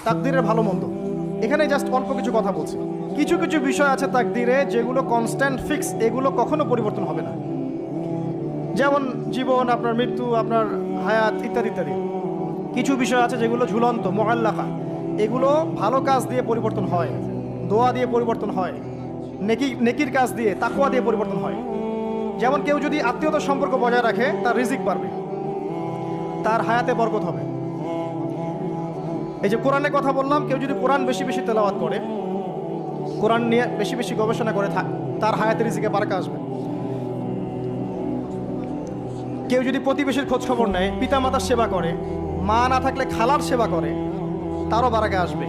তাকদিরের ভালো মন্দ, এখানে জাস্ট অল্প কিছু কথা বলছি। কিছু কিছু বিষয় আছে তাকদিরে যেগুলো কনস্ট্যান্ট ফিক্স, এগুলো কখনো পরিবর্তন হবে না। যেমন জীবন, আপনার মৃত্যু, আপনার হায়াত ইত্যাদি ইত্যাদি। কিছু বিষয় আছে যেগুলো ঝুলন্ত, মুআল্লাকা, এগুলো ভালো কাজ দিয়ে পরিবর্তন হয়, দোয়া দিয়ে পরিবর্তন হয়, নেকির কাজ দিয়ে, তাকওয়া দিয়ে পরিবর্তন হয়। যেমন কেউ যদি আত্মীয়তার সম্পর্ক বজায় রাখে, তার রিজিক বাড়বে, তার হায়াতে বরকত হবে। এই যে কোরআনের কথা বললাম, কেউ যদি কোরআন বেশি বেশি তেলাওয়াত করে, কোরআন নিয়ে বেশি বেশি গবেষণা করে, তার হায়াতে রিজিকে বারাকা আসবে। কেউ যদি প্রতিবেশীর খোঁজ খবর নেয়, পিতামাতার সেবা করে, মা না থাকলে খালার সেবা করে, তারও বারাকা আসবে।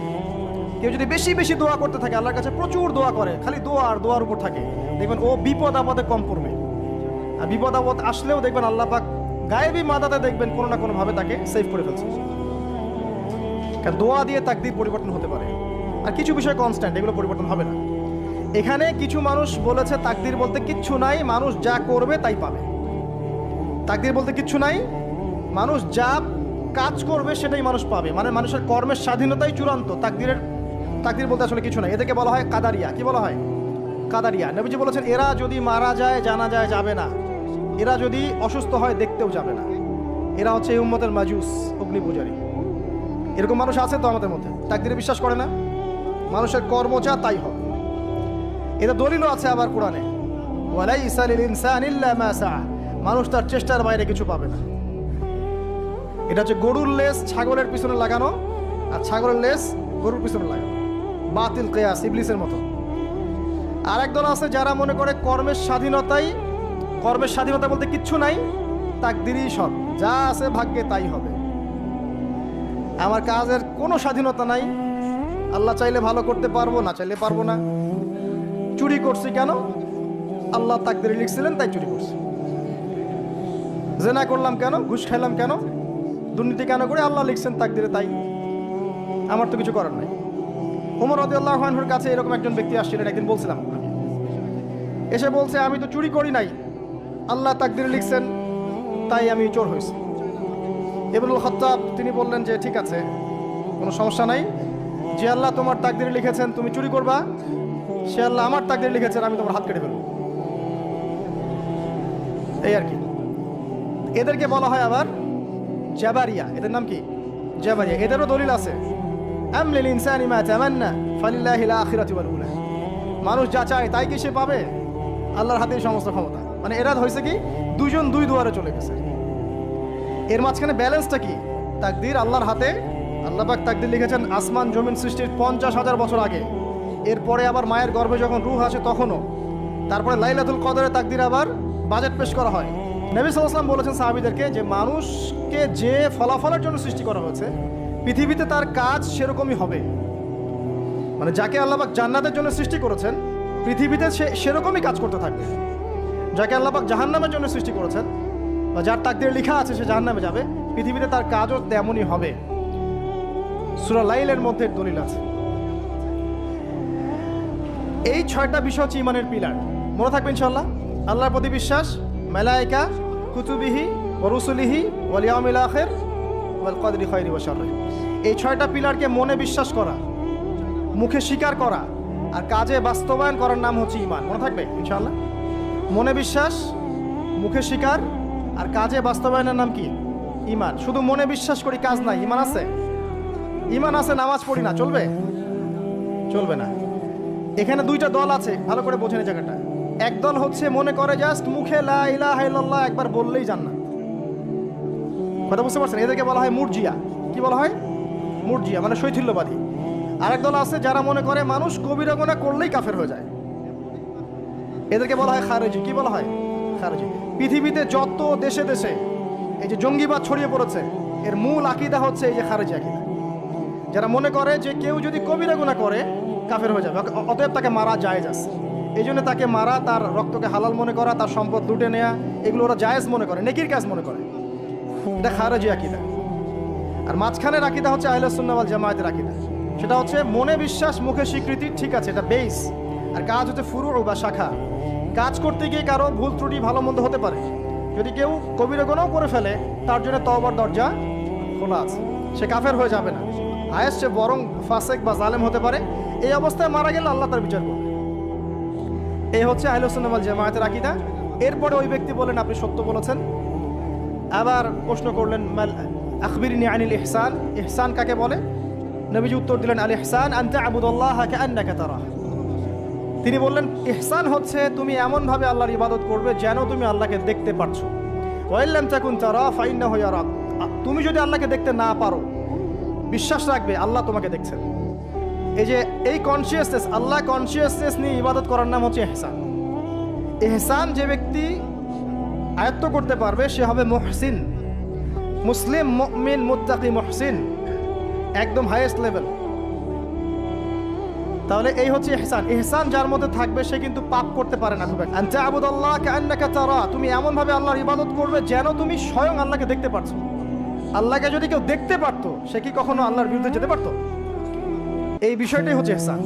কেউ যদি বেশি বেশি দোয়া করতে থাকে, আল্লাহর কাছে প্রচুর দোয়া করে, খালি দোয়া আর দোয়ার উপর থাকে, দেখবেন ও বিপদ আপদে কম পড়বে। আর বিপদ আপদ আসলেও দেখবেন আল্লাহ পাক গায়েবী মাদাতে দেখবেন কোনো না কোনোভাবে তাকে সেভ করে ফেলছে। কারণ দোয়া দিয়ে তাকদীর পরিবর্তন হতে পারে। আর কিছু বিষয় কনস্ট্যান্ট, এগুলো পরিবর্তন হবে না। এখানে কিছু মানুষ বলেছে তাকদীর বলতে কিচ্ছু নাই, মানুষ যা করবে তাই পাবে। তাকদীর বলতে কিচ্ছু নাই, মানুষ যা কাজ করবে সেটাই মানুষ পাবে, মানে মানুষের কর্মের স্বাধীনতাই চূড়ান্ত। তাকদীর বলতে আসলে কিছু নাই। এদেরকে বলা হয় কাদারিয়া। কি বলা হয়? কাদারিয়া। নবীজি বলেছেন, এরা যদি মারা যায় জানা যায় যাবে না, এরা যদি অসুস্থ হয় দেখতেও যাবে না, এরা হচ্ছে এই উম্মতের মাজুস, অগ্নি পূজারী। এরকম মানুষ আছে তো আমাদের মধ্যে, তাকদীরে বিশ্বাস করে না, মানুষের কর্ম যা তাই হবে। এটা দলিলও আছে আবার কোরআনে, ওয়ালাইসা লিল ইনসানি ইল্লা মা সাআ, মানুষ তার চেষ্টার বাইরে কিছু পাবে না। এটা হচ্ছে গরুর লেজ ছাগলের পিছনে লাগানো, আর ছাগলের লেজ গরুর পিছনে লাগানো, বাতিল কিয়াস, ইবলিসের মতো। আর একদল আছে যারা মনে করে কর্মের স্বাধীনতা বলতে কিচ্ছু নাই, তাকদীরই সব, যা আছে ভাগ্যে তাই হবে। আমার কাজের কোনো স্বাধীনতা নাই, আল্লাহ চাইলে ভালো করতে পারবো, না চাইলে পারবো না। চুরি করছি কেন? আল্লাহ তাকদীরে লিখছিলেন তাই চুরি করছি। জেনা করলাম কেন? ঘুষ খাইলাম কেন? দুর্নীতি কেন করে? আল্লাহ লিখছেন তাকদীরে তাই, আমার তো কিছু করার নাই। ওমর রাদিয়াল্লাহু আনহুর কাছে এরকম একজন ব্যক্তি আসছিলেন, একদিন বলছিলাম, এসে বলছে, আমি তো চুরি করি নাই, আল্লাহ তাকদীরে লিখছেন তাই আমি চোর হয়েছি। ইবনুল খাত্তাব তিনি বললেন যে ঠিক আছে, কোনো সমস্যা নাই, যে আল্লাহ তোমার তাকদীরে লিখেছেন তুমি চুরি করবা, সে আল্লাহ আমার তাকদীরে লিখেছেন আমি তোমার হাত কেটে ফেলবো। এই আর কি। এদেরকে বলা হয় আবার জাবারিয়া। এদের নাম কি? জাবারিয়া। এদেরও দলিল আছে, আম লিল ইনসানি মা তামান্না ফালিল্লাহিল আখিরাতু ওয়াল উলা, মানুষ যা চায় তাই কি সে পাবে? আল্লাহর হাতেই সমস্ত ক্ষমতা। মানে এরা হয়েছে কি, দুইজন দুই দুয়ারে চলে গেছে। এর মাঝখানে ব্যালেন্সটা কি? তাকদীর আল্লাহর হাতে। আল্লাহ পাক তাকদীর লিখেছেন আসমান জমিন সৃষ্টির 50,000 বছর আগে, এরপরে আবার মায়ের গর্ভে যখন রূহ আসে তখনও, তারপরে লাইলাতুল কদরে তাকদীর আবার বাজেট পেশ করা হয়। নবী সাল্লাল্লাহু আলাইহি ওয়াসাল্লাম বলেছেন সাহাবীদেরকে যে মানুষকে যে ফলাফলের জন্য সৃষ্টি করা হয়েছে, পৃথিবীতে তার কাজ সেরকমই হবে। মানে যাকে আল্লাহ পাক জান্নাতের জন্য সৃষ্টি করেছেন, পৃথিবীতে সে সেরকমই কাজ করতে থাকবে। যাকে আল্লাহ পাক জাহান্নামের জন্য সৃষ্টি করেছেন, বা যার তাকদীরে লেখা আছে সে জাহান্নামে যাবে, পৃথিবীতে তার কাজও তেমনই হবে। সূরা লাইলের মধ্যে দলিল আছে। এই 6টা বিষয় হচ্ছে ইমানের পিলার। মনে থাকবে ইনশাআল্লাহ। আল্লাহর প্রতি বিশ্বাস, মালায়েকা, কুতুবিহি ওয়া রুসুলিহি ওয়াল ইয়াউমিল আখির ওয়াল কদরি খায়রি ওয়া শাররি। এই 6টা পিলারকে মনে বিশ্বাস করা, মুখে স্বীকার করা, আর কাজে বাস্তবায়ন করার নাম হচ্ছে ঈমান। মনে থাকবে ইনশাআল্লাহ। মনে বিশ্বাস, মুখে স্বীকার, আর কাজে বাস্তবায়নের নাম কি? ঈমান। শুধু মনে বিশ্বাস করি, কাজ নাই, ঈমান আছে? ঈমান আছে, নামাজ পড়ি না, চলবে? চলবে না। এখানে 2টা দল আছে, ভালো করে বোঝেন এই জায়গাটা। এক দল হচ্ছে মনে করে জাস্ট মুখে লা ইলাহা ইল্লাল্লাহ একবার বললেই জান্নাত। কথা বুঝতে পারছেন? এদেরকে বলা হয় মুরজিয়া। কি বলা হয়? মুরজিয়া, মানে শৈথিল্যবাদী। আরেক দল আছে যারা মনে করে মানুষ কবিরা গুনাহ করলেই কাফের হয়ে যায়, এদেরকে বলা হয় খারেজি। কি বলা হয়? খারেজি। পৃথিবীতে যত দেশে দেশে এই যে জঙ্গিবাদ ছড়িয়ে পড়েছে, এর মূল আকীদা হচ্ছে এই যে খারেজি আকীদা। যারা মনে করে যে কেউ যদি কবিরা গুনাহ করে কাফের হয়ে যাবে, অতএব তাকে মারা জায়েজ আছে, এই জন্য তাকে মারা, তার রক্তকে হালাল মনে করা, তার সম্পদ লুটে নেওয়া, এগুলো ওরা জায়েজ মনে করে, নেকির কাজ মনে করে। এটা খারেজি আকীদা। আর মাঝখানের আকীদা হচ্ছে আহলে সুন্নাহ ওয়াল জামায়াতের আকীদা। সেটা হচ্ছে মনে বিশ্বাস, মুখে স্বীকৃতি, ঠিক আছে, এটা বেস, আর কাজ হচ্ছে ফুরু বা শাখা। কাজ করতে গিয়ে কারো ভুল ত্রুটি ভালো মন্দ হতে পারে। যদি কেউ কবিরা গুনাহ করে ফেলে, তার জন্য তওবার দরজা খোলা আছে, সে কাফের হয়ে যাবে না। হায়েস্ট সে বরং ফাসেক বা জালেম হতে পারে। এই অবস্থায় মারা গেলে আল্লাহ তার বিচার করবে। এই হচ্ছে আহলুস সুন্নাহ ওয়াল জামায়াতের আকীদা। এরপরে ওই ব্যক্তি বলেন আপনি সত্য বলেছেন। আবার প্রশ্ন করলেন মাল আখবিরনি আনিল ইহসান, ইহসান কাকে বলে? নবীজি উত্তর দিলেন আল ইহসান আন তা'বুদাল্লাহা কাআন্নাকা তারাহ। তিনি বললেন ইহসান হচ্ছে তুমি এমনভাবে আল্লাহর ইবাদত করবে যেন তুমি আল্লাহকে দেখতে পারছো। ওয়া ইল্লাম তাকুন তারা ফাইন্নাহু ইয়ারাক। তুমি যদি আল্লাহকে দেখতে না পারো, বিশ্বাস রাখবে আল্লাহ তোমাকে দেখছেন। এই যে এই কনসিয়াসনেস, আল্লাহ কনসিয়াসনেস নিয়ে ইবাদত করার নাম হচ্ছে ইহসান। ইহসান যে ব্যক্তি আয়ত্ত করতে পারবে সে হবে মুহসিন, মুসলিম, মুমিন, মুত্তাকি, মুহসিন, একদম হাইয়েস্ট লেভেল। তাহলে এই হচ্ছে ইহসান। ইহসান যার মধ্যে থাকবে সে কিন্তু পাপ করতে পারে না। আন তা'বুদাল্লাহা কাআন্নাকা তারা, তুমি এমনভাবে আল্লাহর ইবাদত করবে যেন তুমি স্বয়ং আল্লাহকে দেখতে পারছো। আল্লাহকে যদি কেউ দেখতে পারতো সে কি কখনো আল্লাহর বিরুদ্ধে যেতে পারতো? এই বিষয়টাই হচ্ছে ইহসান।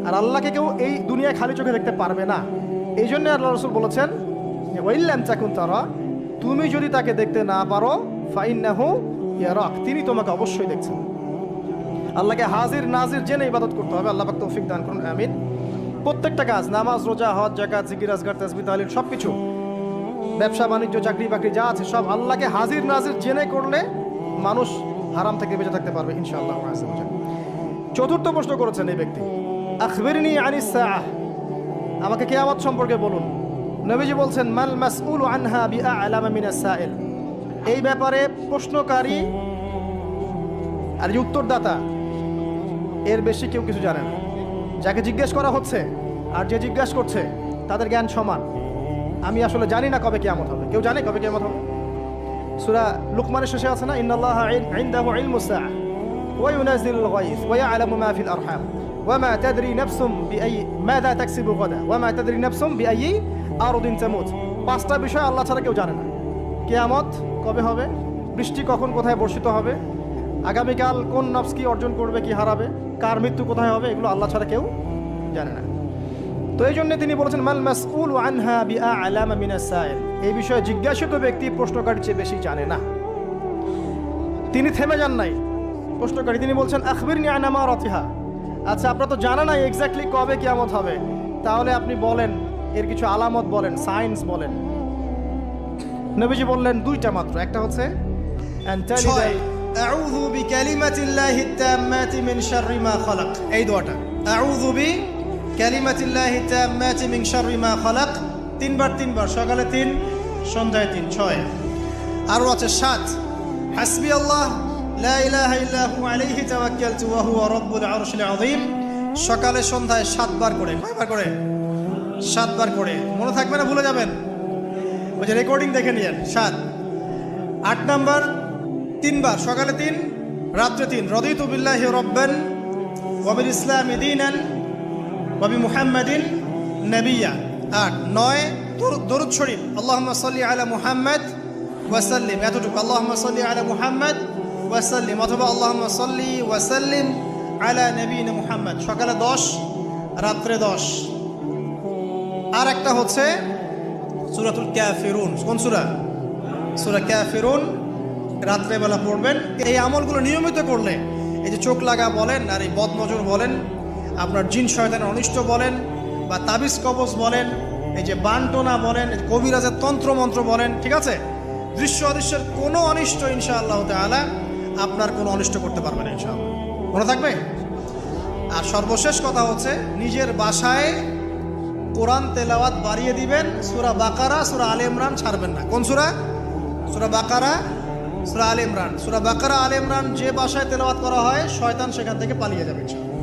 আর আল্লাহকে কেউ এই দুনিয়ায় খালি চোখে দেখতে পারবে না। এই জন্য আল্লাহ রাসূল বলেছেন ওয়া ইল্লাম তাকুন তারা, তুমি যদি তাকে দেখতে না পারো ফাইন্নাহু ইয়ারাক, তিনি তোমাকে অবশ্যই দেখছেন। আল্লাহকে হাজির নাজির জেনে ইবাদত করতে হবে। আল্লাহ পাক তৌফিক দান করুন, আমিন। প্রত্যেকটা কাজ, নামাজ, রোজা, হজ, যাকাত, জিকির, আজকার, তাসবিহ, তাহলিল, সবকিছু, ব্যবসা বাণিজ্য, চাকরি বাকরি যা আছে সব আল্লাহকে হাজির নাজির জেনে করলে মানুষ হারাম থেকে বেঁচে থাকতে পারবে ইনশাআল্লাহ। চতুর্থ প্রশ্ন করেছেন এই ব্যক্তি, আখবিরনি আনিস সাআহ, আমাকে কিয়ামত সম্পর্কে বলুন। নবীজি বলছেন মাল মাসউলু আনহা বিআ'লামা মিনাস সাইল। এই ব্যাপারে প্রশ্নকারী আর যে উত্তরদাতা এর বেশি কেউ কিছু জানে না। যাকে জিজ্ঞেস করা হচ্ছে আর যে জিজ্ঞাসা করছে তাদের জ্ঞান সমান। আমি আসলে জানি না কবে কিয়ামত হবে। কেউ জানে কবে কিয়ামত হবে? সূরা লুকমানের শেষে আছে না, ইন্নাল্লাহা ইনদাহু ইলমুস সাআহ ওয়া ইউনাজ্জিলুল গায়স ওয়া ইয়ালামু মা ফিল আরহাম ওয়া মা তাদরি নাফসুম বিআই মাযা তাকসিবু গাদা ওয়া মা তাদরি নাফসুম বিআই আরদিন তামুত। পাঁচটা বিষয় আল্লাহ ছাড়া কেউ জানে না। কিয়ামত কবে হবে, বৃষ্টি কখন কোথায় বর্ষিত হবে, আগামীকাল কোন নফস কি অর্জন করবে কি হারাবে, কার মৃত্যু কোথায় হবে, এগুলো আল্লাহ ছাড়া কেউ জানে না। তো এই জন্য তিনি বলেছেন মাল মাসউলু আনহা বিআ'লামা মিনাস সাইল, এই বিষয়ে জিজ্ঞাসিত ব্যক্তি প্রশ্নকারীর চেয়ে বেশি জানে না। তিনি থেমে যান নাই প্রশ্নকারী, তিনি বলছেন আখবিরনি আন আমারাতিহা। আচ্ছা, আপনার তো জানা নাই এক্স্যাক্টলি কবে কিয়ামত হবে, তাহলে আপনি বলেন এর কিছু আলামত বলেন, সায়েন্স বলেন। নবীজি বললেন দুইটা মাত্র। একটা হচ্ছে আউযু বিকালিমাতিল্লাহি তাম্মাতি মিন শাররি মা খালাক, এই দোয়াটা আউযু বিকালিমাতিল্লাহি তাম্মাতি মিন শাররি মা খালাক, তিনবার, সকালে 3, সন্ধ্যায় 3, 6। আরও আছে 7, হাসবিয়াল্লাহ লা ইলাহা ইল্লা হু আলাইহি তাওয়াক্কালতু ওয়া হুয়া রাব্বুল আরশিল আযীম, সকালে সন্ধ্যায় 7 বার করে। কয়বার করে? 7 বার করে। মনে থাকবে না, ভুলে যাবেন, ওই যে রেকর্ডিং দেখে নিয়েন। 7। 8 নাম্বার 3 বার, সকালে 3, রাত্রে 3, রাদিতু বিল্লাহি রাব্বান ওয়া বিল ইসলামি দীনান ওয়া বি মুহাম্মাদিন নাবিয়্যা। 8। 9 দরুদ শরীফ, আল্লাহুম্মা সাল্লি আলা মুহাম্মাদ ওয়া সাল্লিম, এতটুকু, আল্লাহুম্মা সাল্লি আলা মুহাম্মাদ ওয়া সাল্লিম, অথবা আল্লাহুম্মা সাল্লি ওয়া সাল্লিম আলা নবিয়িনা মুহাম্মাদ, সকালে 10, রাত্রে 10। আর একটা হচ্ছে সূরাতুল কাফিরুন। কোন সূরা? সূরা কাফিরুন, রাত্রেবেলা পড়বেন। এই আমলগুলো নিয়মিত করলে, এই যে চোখ লাগা বলেন, আর এই বদনজর বলেন, আপনার জিন শয়তানের অনিষ্ট বলেন, বা তাবিজ কবজ বলেন, এই যে বানটোনা বলেন, কবিরাজের তন্ত্রমন্ত্র বলেন, ঠিক আছে, দৃশ্য অদৃশ্যের কোনো অনিষ্ট ইনশাআল্লাহ তাআলা আপনার কোনো অনিষ্ট করতে পারবে না ইনশাআল্লাহ। মনে থাকবে। আর সর্বশেষ কথা হচ্ছে নিজের বাসায় কোরআন তেলাওয়াত বাড়িয়ে দিবেন। সূরা বাকারা, সূরা আলে ইমরান ছাড়বেন না। কোন সূরা? সূরা বাকারা, সূরা আলে ইমরান। সূরা বাকারা, আলে ইমরান যে বাসায় তেলাওয়াত করা হয় শয়তান সেখান থেকে পালিয়ে যাবে ইনশাআল্লাহ।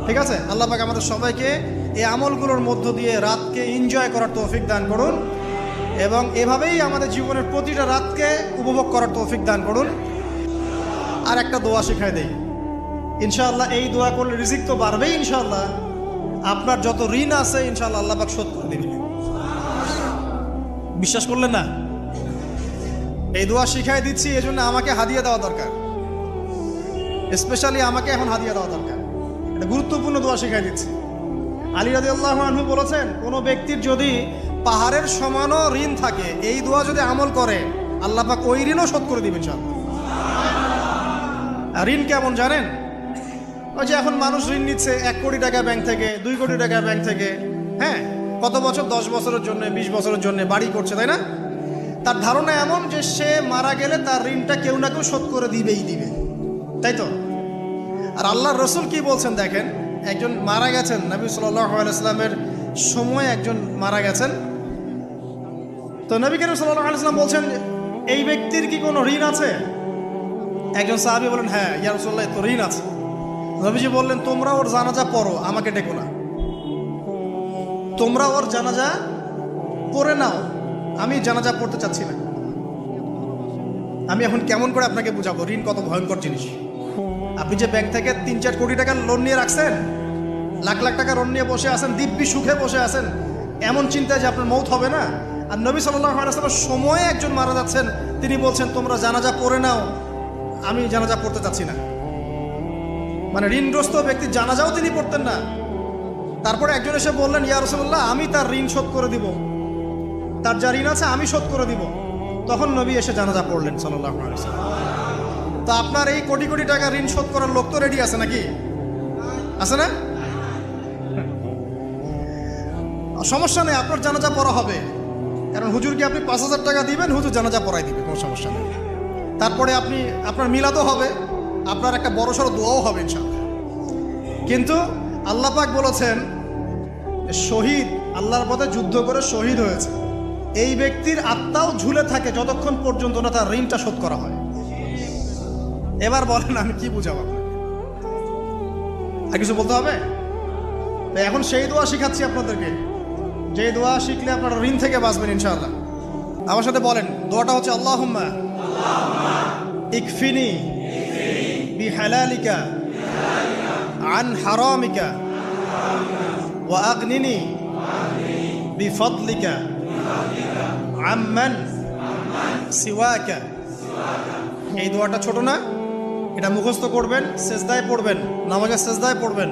ঠিক আছে? আল্লাহ পাক আমাদের সবাইকে এই আমলগুলোর মধ্য দিয়ে রাতকে এনজয় করার তৌফিক দান করুন, এবং এভাবেই আমাদের জীবনের প্রতিটা রাতকে উপভোগ করার তৌফিক দান করুন। আর একটা দোয়া শেখাই দেই ইনশাআল্লাহ। এই দোয়া করলে রিজিক তো বাড়বেই ইনশাআল্লাহ। আপনার যত ঋণ আছে ইনশাআল্লাহ আল্লাহ পাক শোধ করে দিবেন। বিশ্বাস করলেন না? এই দোয়া শিখাই দিচ্ছি, এজন্য আমাকে হাদিয়া দেওয়া দরকার। স্পেশালি আমাকে এখন হাদিয়া দেওয়া দরকার। এটা গুরুত্বপূর্ণ দোয়া শিখাই দিচ্ছি। আলী রাদিয়াল্লাহু আনহু বলেছেন, কোনো ব্যক্তির যদি পাহাড়ের সমানও ঋণ থাকে, এই দোয়া যদি আমল করে আল্লাহ পাক ওই ঋণও শোধ করে দিবেন ইনশাআল্লাহ। আর ঋণ কেমন জানেন? ওই যে এখন মানুষ ঋণ নিচ্ছে 1 কোটি টাকা ব্যাংক থেকে, 2 কোটি টাকা ব্যাংক থেকে, হ্যাঁ, কত বছর, 10 বছরের জন্য, 20 বছরের জন্য বাড়ি করছে, তাই না? তার ধারণা এমন যে সে মারা গেলে তার ঋণটা কেউ না কেউ শোধ করে দিবেই দিবে, তাই তো? আর আল্লাহর রসুল কি বলছেন দেখেন, একজন মারা গেছেন, নবী সাল্লাল্লাহু আলাইহি ওয়াসাল্লামের সময় একজন মারা গেছেন। তো নবী করিম সাল্লাল্লাহু আলাইহি ওয়াসাল্লাম বলছেন, এই ব্যক্তির কি কোনো ঋণ আছে? একজন সাহাবী বলেন, হ্যাঁ ইয়া রাসূলুল্লাহ, তো ঋণ আছে। নবীজি বললেন, তোমরা ওর জানাজা পড়ো, আমাকে ডেকো না। তোমরা ওর জানাজা পড়ে নাও, আমি জানাজা পড়তে চাচ্ছি না। আমি এখন কেমন করে আপনাকে বুঝাবো ঋণ কত ভয়ঙ্কর জিনিস? আপনি যে ব্যাংক থেকে 3-4 কোটি টাকা লোন নিয়ে রাখছেন, লাখ লাখ টাকা লোন নিয়ে বসে আছেন, দিব্যি সুখে বসে আছেন, এমন চিন্তায় যে আপনার মৌত হবে না। আর নবী সাল্লাল্লাহু আলাইহি ওয়াসাল্লামের সময়ে একজন মারা যাচ্ছেন, তিনি বলছেন তোমরা জানাজা পড়ে নাও, আমি জানাজা পড়তে চাচ্ছি না। মানে ঋণগ্রস্ত ব্যক্তি জানাজাও তিনি পড়তেন না। তারপরে একজন এসে বললেন, ইয়া রাসূলুল্লাহ, আমি তার ঋণ শোধ করে দিব, তার যা ঋণ আছে আমি শোধ করে দিব। তখন নবী এসে জানাজা পড়লেন সাল্লাল্লাহু আলাইহি ওয়াসাল্লাম। তো আপনার এই কোটি কোটি টাকা ঋণ শোধ করার লোক তো রেডি আছে নাকি? আছে না? সমস্যা নেই, আপনার জানাজা পড়া হবে। কারণ হুজুরকে আপনি 5,000 টাকা দিবেন, হুজুর জানাজা পড়াই দিবে, কোনো সমস্যা নেই। তারপরে আপনার মিলাদও হবে, আপনার একটা বড়সড় দোয়াও হবে ইনশাআল্লাহ। কিন্তু আল্লাহ পাক বলেছেন, শহীদ, আল্লাহর পথে যুদ্ধ করে শহীদ হয়েছে, এই ব্যক্তির আত্মাও ঝুলে থাকে যতক্ষণ পর্যন্ত না তার ঋণটা শোধ করা হয়। এবার বলেন আমি কি বুঝাবো আপনাকে? আর কিছু বলতে হবে? তো এখন সেই দোয়া শিখাচ্ছি আপনাদেরকে, যে দোয়া শিখলে আপনারা ঋণ থেকে বাঁচবেন ইনশাআল্লাহ। আমার সাথে বলেন, দোয়াটা হচ্ছে আল্লাহুম্মা ইকফিনি বিহালালিকা আন হারামিকা ওয়া আগনিনি বিফদলিকা আম্মান সিওয়াকা। এই দোয়াটা ছোট না, এটা মুখস্থ করবেন, সেজদায় পড়বেন, নামাজের সেজদায় পড়বেন,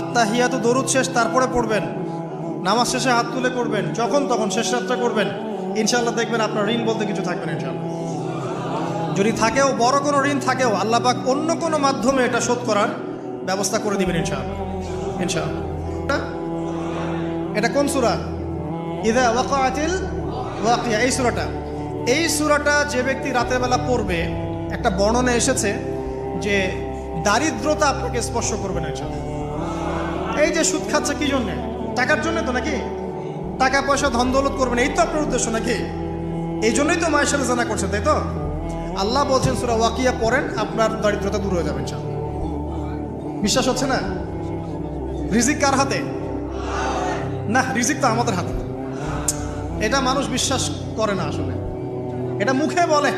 আত্তাহিয়াতু দরুদ শেষ তারপরে পড়বেন, নামাজ শেষে হাত তুলে করবেন, যখন তখন শেষ রাতটা করবেন। ইনশাআল্লাহ দেখবেন আপনার ঋণ বলতে কিছু থাকবে না ইনশাআল্লাহ। যদি থাকেও, বড় কোনো ঋণ থাকেও, আল্লাহ পাক অন্য কোনো মাধ্যমে এটা শোধ করার ব্যবস্থা করে দিবেন ইনশাআল্লাহ। ইনশাআল্লাহ। এটা কোন সূরা? ইযা ওয়াকাআতিল ওয়াকিয়া, এই সূরাটা যে ব্যক্তি রাতের বেলা পড়বে, একটা বর্ণনা এসেছে যে দারিদ্রতা আপনাকে স্পর্শ করবে না ইনশাআল্লাহ। এই যে সুদ খাচ্ছে কি জন্য? টাকার জন্য তো নাকি? টাকা পয়সা ধন দৌলত করবেন, এই তো আপনার উদ্দেশ্য নাকি? এই জন্যই তো মায়ের সাথে জানা করছেন, তাই তো? আল্লাহ বলছেন সূরা ওয়াকিয়া পড়েন, আপনার দারিদ্রতা দূর হয়ে যাবে ইনশাআল্লাহ। বিশ্বাস হচ্ছে না? রিজিক কার হাতে? না, রিজিক তো আমাদের হাতে। এটা মানুষ বিশ্বাস করে না আসলে, এটা মুখে বলে,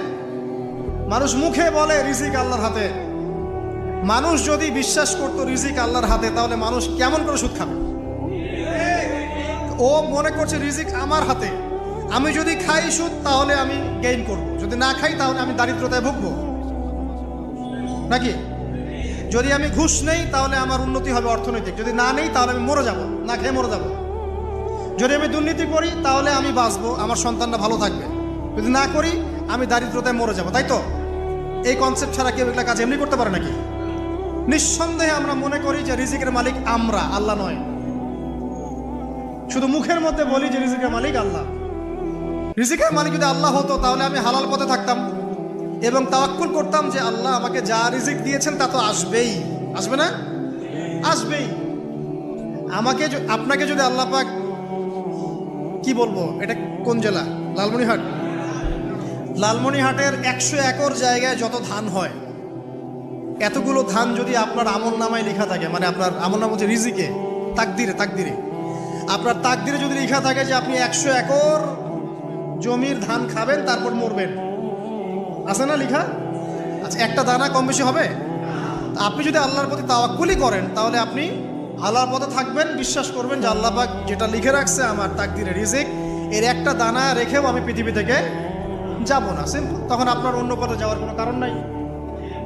মানুষ মুখে বলে রিজিক আল্লাহর হাতে। মানুষ যদি বিশ্বাস করতো রিজিক আল্লাহর হাতে, তাহলে মানুষ কেমন করে সুদ খাবে? ও মনে করছে রিজিক আমার হাতে, আমি যদি খাই সুদ তাহলে আমি গেইন করব, যদি না খাই তাহলে আমি দারিদ্রতায় ভুগবো নাকি? যদি আমি ঘুষ নেই তাহলে আমার উন্নতি হবে অর্থনৈতিক, যদি না নেই তাহলে আমি মরে যাব, না খেয়ে মরে যাব। যদি আমি দুর্নীতি করি তাহলে আমি বাঁচবো, আমার সন্তানরা ভালো থাকবে, যদি না করি আমি দারিদ্রতায় মরে যাব, তাই তো? এই কনসেপ্ট ছাড়া কেউ এগুলা কাজ এমনি করতে পারে নাকি? নিঃসন্দেহে আমরা মনে করি যে রিজিকের মালিক আমরা, আল্লাহ নয়। শুধু মুখের মধ্যে বলি যে রিজিকের মালিক আল্লাহ। রিজিকের মালিক যদি আল্লাহ হতো তাহলে আমি হালাল পথে থাকতাম এবং তাওয়াক্কুল করতাম যে আল্লাহ আমাকে যা রিজিক দিয়েছেন তা তো আসবেই, আসবে না? আসবেই। আপনাকে যদি আল্লাহ পাক, কি বলবো, এটা কোন জেলা? লালমনিরহাট। লালমনিরহাটের 100 একর জায়গায় যত ধান হয়, এতগুলো ধান যদি আপনার আমল নামায় লেখা থাকে, মানে আপনার আমল নাম হচ্ছে রিজিকে, তাকদিরে আপনার তাকদিরে যদি লেখা থাকে যে আপনি 100 একর জমির ধান খাবেন তারপর মরবেন, আছে না লেখা? আচ্ছা, একটা দানা কম বেশি হবে? আপনি যদি আল্লাহর প্রতি তাওয়াক্কুলই করেন তাহলে আপনি আল্লাহর পথে থাকবেন, বিশ্বাস করবেন যে আল্লাহ পাক যেটা লিখে রাখছে আমার তাকদিরে রিজিক, এর একটা দানা রেখেও আমি পৃথিবী থেকে যাব না, সিম্পল। তখন আপনার অন্য পথে যাওয়ার কোনো কারণ নাই।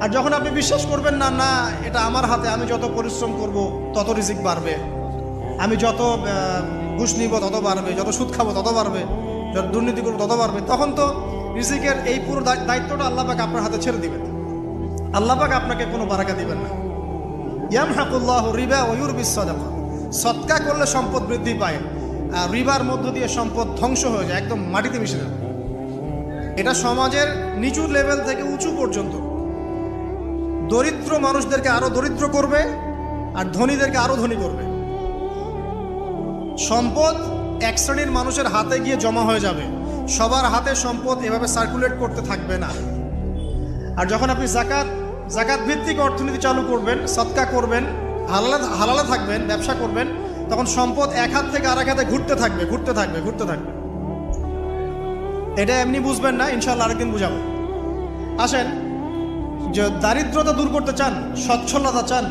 আর যখন আপনি বিশ্বাস করবেন না, না এটা আমার হাতে, আমি যত পরিশ্রম করব তত রিজিক বাড়বে, আমি যত ঘুষ নিব তত বাড়বে, যত সুদ খাবো তত বাড়বে, যত দুর্নীতি করবো তত বাড়বে, তখন তো রিজিকের এই পুরো দায়িত্বটা আল্লাহ পাক আপনার হাতে ছেড়ে দিবেন। আল্লাহ পাক আপনাকে কোনো বারাকা দিবেন না। ইয়ামহাকুল্লাহু রিবা ওয়া ইউরবিস সাদাকা। সদকা করলে সম্পদ বৃদ্ধি পায়, আর রিবার মধ্য দিয়ে সম্পদ ধ্বংস হয়ে যায়, একদম মাটিতে মিশে যায়। এটা সমাজের নিচু লেভেল থেকে উঁচু পর্যন্ত দরিদ্র মানুষদেরকে আরো দরিদ্র করবে আর ধনীদেরকে আরো ধনী করবে। সম্পদ এক শ্রেণীর মানুষের হাতে গিয়ে জমা হয়ে যাবে, সবার হাতে সম্পদ এভাবে সার্কুলেট করতে থাকবে না। আর যখন আপনি জাকাত ভিত্তিক অর্থনীতি চালু করবেন, সদকা করবেন, হালালে থাকবেন, ব্যবসা করবেন, তখন সম্পদ এক হাত থেকে আরেক হাতে ঘুরতে থাকবে। এটা এমনি বুঝবেন না, ইনশাআল্লাহ আরেকদিন বুঝাবো। আসেন, যে দারিদ্রতা দূর করতে চান, সচ্ছলতা চান,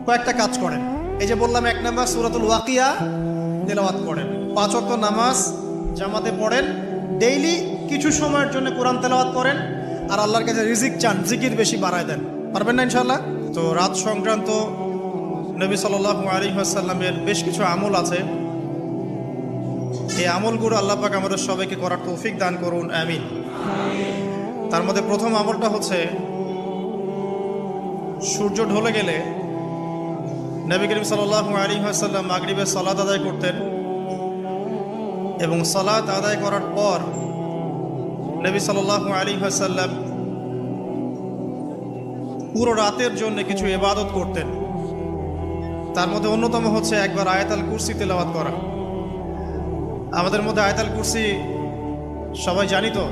কয়েকটা কাজ করেন। এই যে বললাম, 1 নম্বর সূরাতুল ওয়াকিয়া তেলাওয়াত করেন, 5 ওয়াক্ত নামাজ জামাতে পড়েন, ডেইলি কিছু সময়ের জন্য কোরআন তেলাওয়াত করেন, আর আল্লাহর কাছে রিজিক চান, জিকির বেশি বাড়ায় দেন। পারবেন না ইনশাআল্লাহ? তো রাত সংক্রান্ত নবী সাল্লাল্লাহু আলাইহি ওয়াসাল্লামের বেশ কিছু আমল আছে। এই আমলগুলো আল্লাহ পাক আমাদের সবাইকে করার তৌফিক দান করুন, আমিন। তার মধ্যে প্রথম আমলটা হচ্ছে, সূর্য ঢলে গেলে নবী করিম সাল্লাল্লাহু আলাইহি ওয়াসাল্লাম মাগরিবের সালাত আদায় করতেন, এবং সালাত আদায় করার পর নবী সাল্লাল্লাহু আলাইহি ওয়াসাল্লাম পুরো রাতের জন্য কিছু ইবাদত করতেন। তার মধ্যে অন্যতম হচ্ছে একবার আয়াতুল কুরসি তেলাওয়াত করা। আমাদের মধ্যে আয়াতুল কুরসি সবাই জানি তো?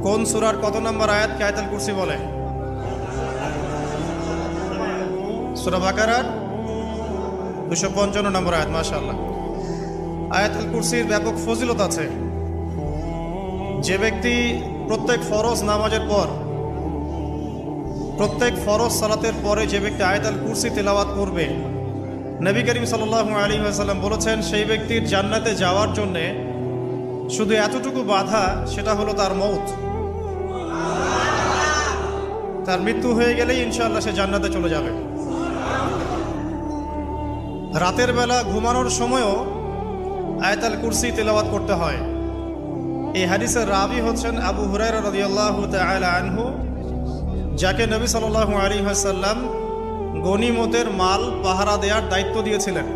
কোন সূরার কত নম্বর আয়াতকে আয়াতুল কুরসি বলে? সূরা বাকারার 255 নম্বর আয়াত। মাশাআল্লাহ। আয়াতুল কুরসির ব্যাপক ফজিলত আছে। যে ব্যক্তি প্রত্যেক ফরজ নামাজের পর, প্রত্যেক ফরজ সালাতের পরে যে ব্যক্তি আয়াতুল কুরসি তেলাওয়াত করবে, নবী করিম সাল্লাল্লাহু আলাইহি ওয়াসাল্লাম বলেছেন, সেই ব্যক্তির জান্নাতে যাওয়ার জন্য শুধু এতটুকু বাধা, সেটা হলো তার মউত। তার মৃত্যু হয়ে গেলেই ইনশাআল্লাহ সে জান্নাতে চলে যাবে। রাতের বেলা ঘুমানোর সময়ও আয়াতুল কুরসি তেলাওয়াত করতে হয়। এই হাদিসের রাবি হচ্ছেন আবু হুরায়রা রাদিয়াল্লাহু তাআলা আনহু, যাকে নবী সাল্লাল্লাহু আলাইহি ওয়াসাল্লাম গনিমতের মাল পাহারা দেওয়ার দায়িত্ব দিয়েছিলেন।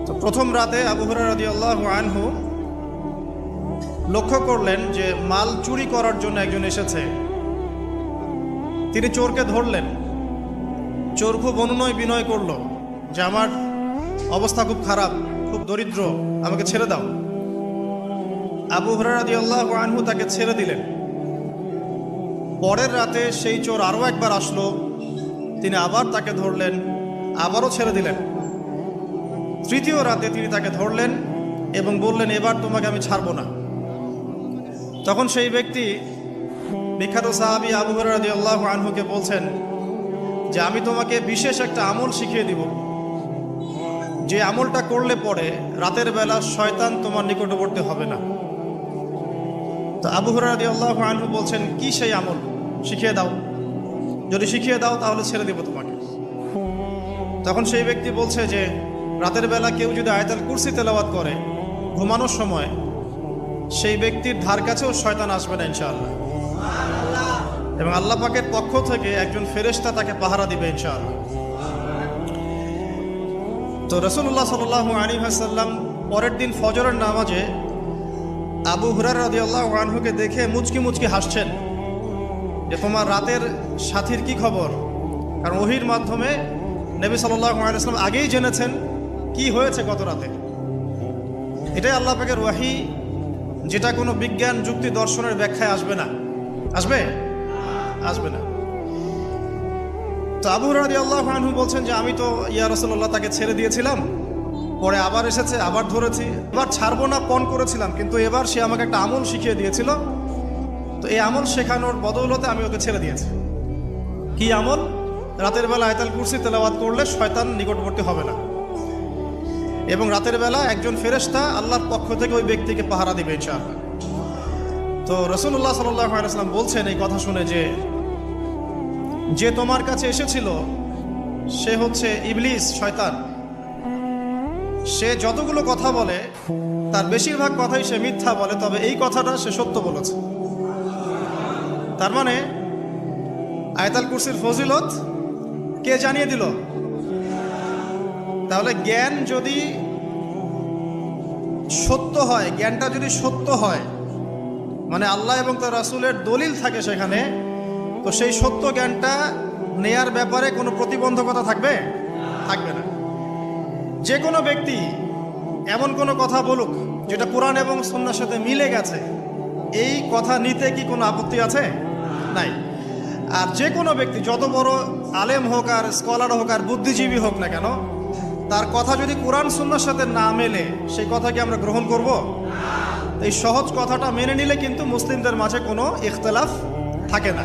তো প্রথম রাতে আবু হুরায়রা রাদিয়াল্লাহু আনহু লক্ষ্য করলেন যে মাল চুরি করার জন্য একজন এসেছে। তিনি চোরকে ধরলেন। চোর খুব অনুনয় বিনয় করল যে আমার অবস্থা খুব খারাপ, খুব দরিদ্র, আমাকে ছেড়ে দাও। আবু হুরায়রা রাদিয়াল্লাহু আনহু তাকে ছেড়ে দিলেন। পরের রাতে সেই চোর আরও একবার আসলো, তিনি আবার তাকে ধরলেন, আবারও ছেড়ে দিলেন। তৃতীয় রাতে তিনি তাকে ধরলেন এবং বললেন, এবার তোমাকে আমি ছাড়বো না। তখন সেই ব্যক্তি, বিখ্যাত সাহাবী আবু হুরায়রা রাদিয়াল্লাহু আনহুকে বলছেন যে আমি তোমাকে বিশেষ একটা আমল শিখিয়ে দিব, যে আমলটা করলে পরে রাতের বেলা শয়তান তোমার নিকটবর্তী হবে না। তো আবু হুরায়রা রাদিয়াল্লাহু আনহু বলছেন, কি সেই আমল, শিখিয়ে দাও, যদি শিখিয়ে দাও তাহলে ছেড়ে দেব তোমাকে। তখন সেই ব্যক্তি বলছে যে রাতের বেলা কেউ যদি আয়াতুল কুরসি তেলাওয়াত করে ঘুমানোর সময়, সেই ব্যক্তির ধার কাছেও শয়তান আসবে না ইনশাআল্লাহ, এবং আল্লাহ পাকের পক্ষ থেকে একজন ফেরেশতা তাকে পাহারা দিবে ইনশাআল্লাহ। তো রাসূলুল্লাহ সাল্লাল্লাহু আলাইহি ওয়াসাল্লাম পরের দিন ফজরের নামাজে আবু হুরায়রা রাদিয়াল্লাহু আনহুকে দেখে মুচকি মুচকি হাসছেন যে তোমার রাতের সাথীর কি খবর। কারণ ওহীর মাধ্যমে নবী সাল্লাল্লাহু আলাইহি ওয়াসাল্লাম আগেই জেনেছেন কি হয়েছে গত রাতে। এটাই আল্লাহ পাকের ওয়াহী, যেটা কোনো বিজ্ঞান যুক্তি দর্শনের ব্যাখ্যায় আসবে না। আসবে না। তো আবু হুরায়রা রাদিয়াল্লাহু আনহু বলছেন যে আমি তো ইয়া রাসূলুল্লাহ তাকে ছেড়ে দিয়েছিলাম, পরে আবার এসেছে, আবার ধরেছি, এবার ছাড়বো না পণ করেছিলাম, কিন্তু এবার সে আমাকে একটা আমল শিখিয়ে দিয়েছিল। তো এই আমল শেখানোর বদৌলতে আমি ওকে ছেড়ে দিয়েছি। কি আমল? রাতের বেলা আয়াতুল কুরসি তেলাওয়াত করলে শয়তান নিকটবর্তী হবে না, এবং রাতের বেলা একজন ফেরেশতা আল্লাহর পক্ষ থেকে ওই ব্যক্তিকে পাহারা দিবে ইনশাআল্লাহ। তো রাসূলুল্লাহ সাল্লাল্লাহু আলাইহি ওয়াসাল্লাম বলছেন এই কথা শুনে যে তোমার কাছে এসেছিল সে হচ্ছে ইবলিস, শয়তান। সে যতগুলো কথা বলে তার বেশিরভাগ কথাই সে মিথ্যা বলে, তবে এই কথাটা সে সত্য বলেছে। তার মানে আয়াতুল কুরসির ফজিলত কে জানিয়ে দিল? তাহলে জ্ঞান যদি সত্য হয়, জ্ঞানটা যদি সত্য হয়, মানে আল্লাহ এবং তার রাসূলের দলিল থাকে সেখানে, তো সেই সত্য জ্ঞানটা নেয়ার ব্যাপারে কোনো প্রতিবন্ধকতা থাকবে? থাকবে না। যে কোনো ব্যক্তি এমন কোনো কথা বলুক যেটা কোরআন এবং সুন্নাহর সাথে মিলে গেছে, এই কথা নিতে কি কোনো আপত্তি আছে? নাই। আর যে কোনো ব্যক্তি যত বড় আলেম হোক আর স্কলার হোক আর বুদ্ধিজীবী হোক না কেন, তার কথা যদি কোরআন সুন্নাহর সাথে না মেলে, সেই কথা কি আমরা গ্রহণ করব? এই সহজ কথাটা মেনে নিলে কিন্তু মুসলিমদের মাঝে কোনো ইখতিলাফ থাকে না।